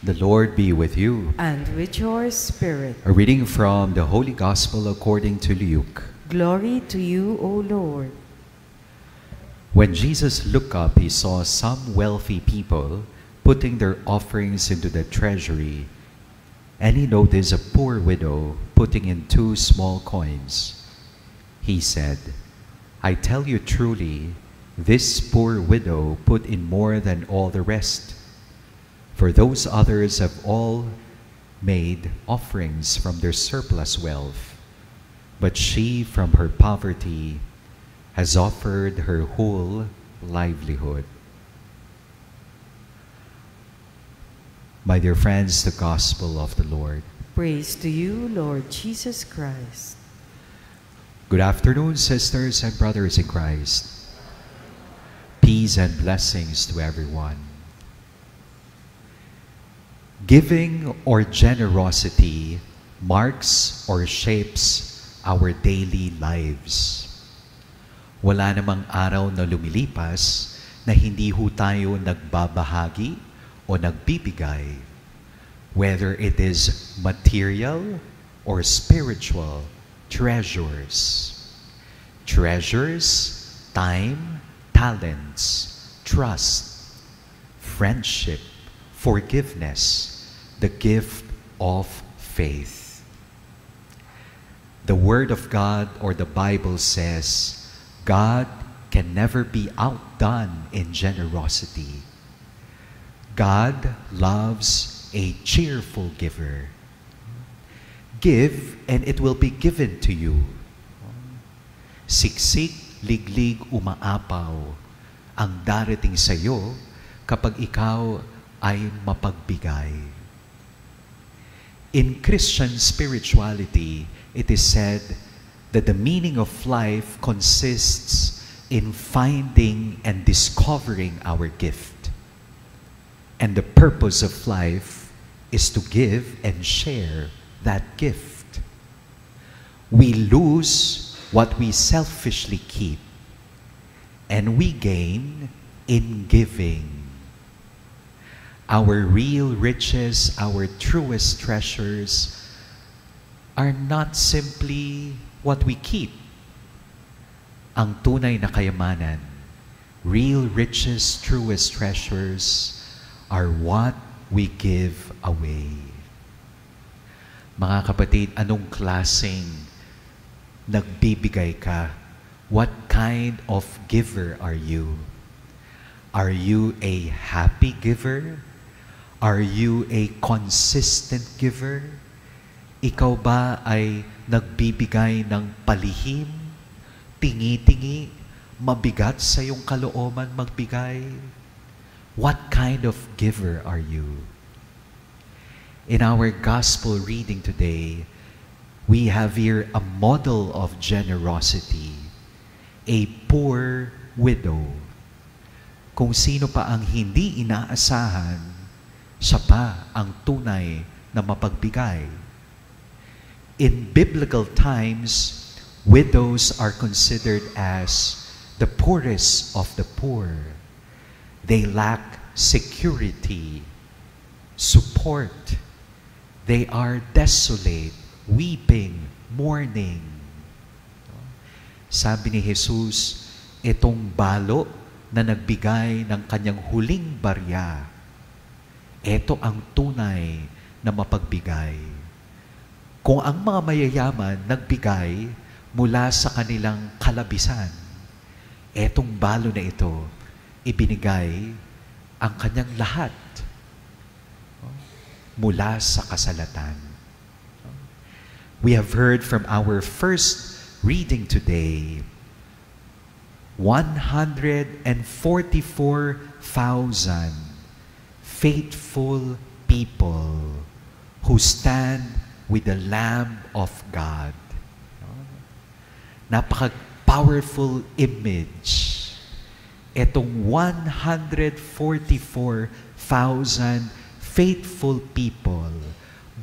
The Lord be with you. And with your spirit. A reading from the Holy Gospel according to Luke. Glory to you, O Lord. When Jesus looked up, he saw some wealthy people putting their offerings into the treasury, and he noticed a poor widow putting in 2 small coins. He said, "I tell you truly, this poor widow put in more than all the rest. For those others have all made offerings from their surplus wealth, but she from her poverty has offered her whole livelihood." My dear friends, the Gospel of the Lord. Praise to you, Lord Jesus Christ. Good afternoon, sisters and brothers in Christ. Peace and blessings to everyone. Giving or generosity marks or shapes our daily lives. Wala namang araw na lumilipas na hindi ho tayo nagbabahagi o nagbibigay, whether it is material or spiritual treasures. Treasures, time, talents, trust, friendship, forgiveness, the gift of faith. The Word of God, or the Bible, says God can never be outdone in generosity. God loves a cheerful giver. Give, and it will be given to you. Siksik, liglig, umaapaw ang darating sa iyo kapag ikaw ay mapagbigay. In Christian spirituality, it is said that the meaning of life consists in finding and discovering our gift. And the purpose of life is to give and share that gift. We lose what we selfishly keep, and we gain in giving. Our real riches, our truest treasures are not simply what we keep. Ang tunay na kayamanan, real riches, truest treasures, are what we give away. Mga kapatid, anong klaseng nagbibigay ka? What kind of giver are you? Are you a happy giver? Are you a consistent giver? Ikaw ba ay nagbibigay ng palihim, tingi-tingi, mabigat sa iyong kalooban magbigay? What kind of giver are you? In our gospel reading today, we have here a model of generosity, a poor widow. Kung sino pa ang hindi inaasahan, siya pa ang tunay na mapagbigay. In biblical times, widows are considered as the poorest of the poor. They lack security, support. They are desolate, weeping, mourning. Sabi ni Jesus, itong balo na nagbigay ng kanyang huling barya, ito ang tunay na mapagbigay. Kung ang mga mayayaman nagbigay mula sa kanilang kalabisan, etong balo na ito, ibinigay ang kanyang lahat mula sa kasalatan. We have heard from our first reading today, 144,000 faithful people who stand with the Lamb of God. Napaka-powerful image. Etong 144,000 faithful people,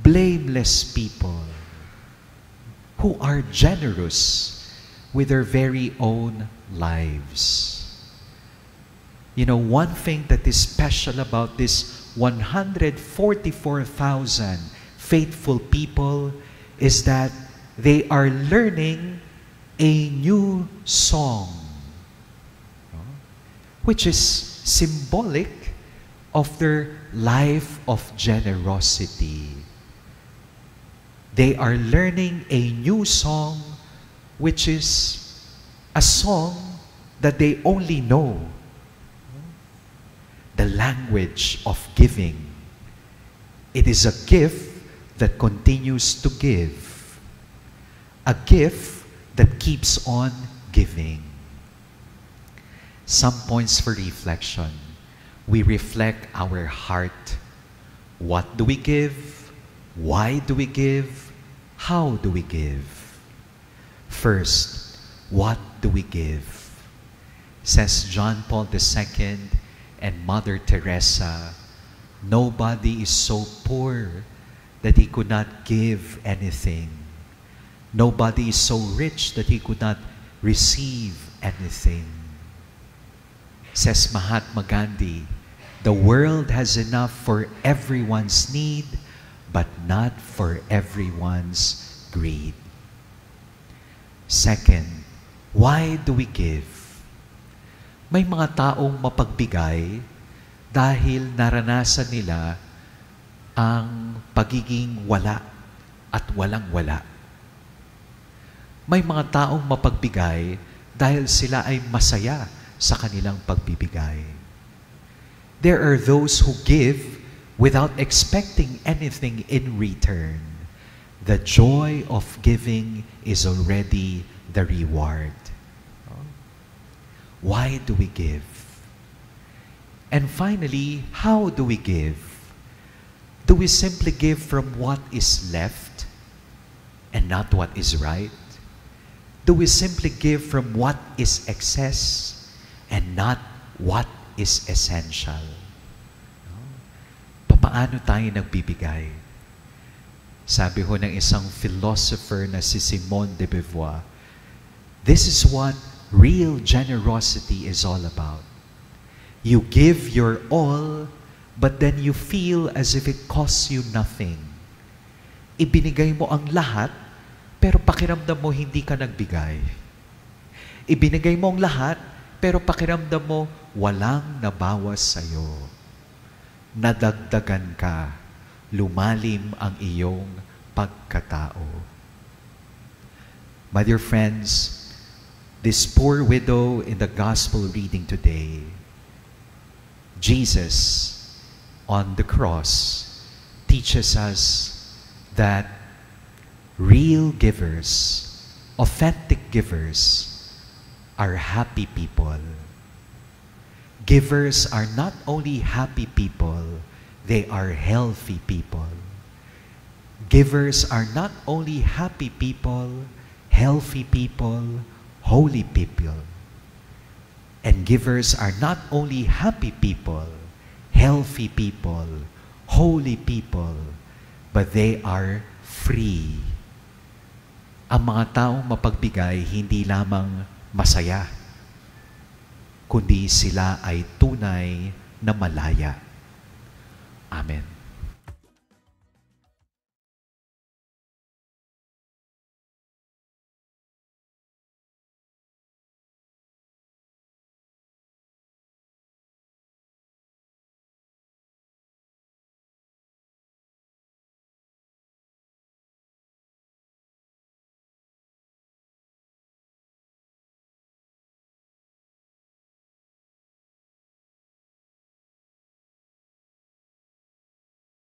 blameless people, who are generous with their very own lives. You know, one thing that is special about this 144,000 faithful people is that they are learning a new song, which is symbolic of their life of generosity. They are learning a new song, which is a song that they only know. The language of giving. It is a gift that continues to give. A gift that keeps on giving. Some points for reflection. We reflect our heart. What do we give? Why do we give? How do we give? First, what do we give? Says John Paul II and Mother Teresa, nobody is so poor that he could not give anything. Nobody is so rich that he could not receive anything. Says Mahatma Gandhi, the world has enough for everyone's need, but not for everyone's greed. Second, why do we give? May mga taong mapagbigay dahil naranasan nila ang pagiging wala at walang-wala. May mga taong mapagbigay dahil sila ay masaya sa kanilang pagbibigay. There are those who give without expecting anything in return. The joy of giving is already the reward. Why do we give? And finally, how do we give? Do we simply give from what is left and not what is right? Do we simply give from what is excess and not what is essential? Paano tayo nagbibigay? Sabi ho ng isang philosopher na si Simone de Beauvoir, this is what real generosity is all about. You give your all, but then you feel as if it costs you nothing. Ibinigay mo ang lahat, pero pakiramdam mo hindi ka nagbigay. Ibinigay mo ang lahat, pero pakiramdam mo walang nabawas sa'yo. Nadagdagan ka, lumalim ang iyong pagkatao. My dear friends, this poor widow in the gospel reading today, Jesus on the cross teaches us that real givers, authentic givers, are happy people. Givers are not only happy people, they are healthy people. Givers are not only happy people, healthy people, holy people. And givers are not only happy people, healthy people, holy people, but they are free. Ang mga taong mapagbigay hindi lamang masaya, kundi sila ay tunay na malaya. Amen.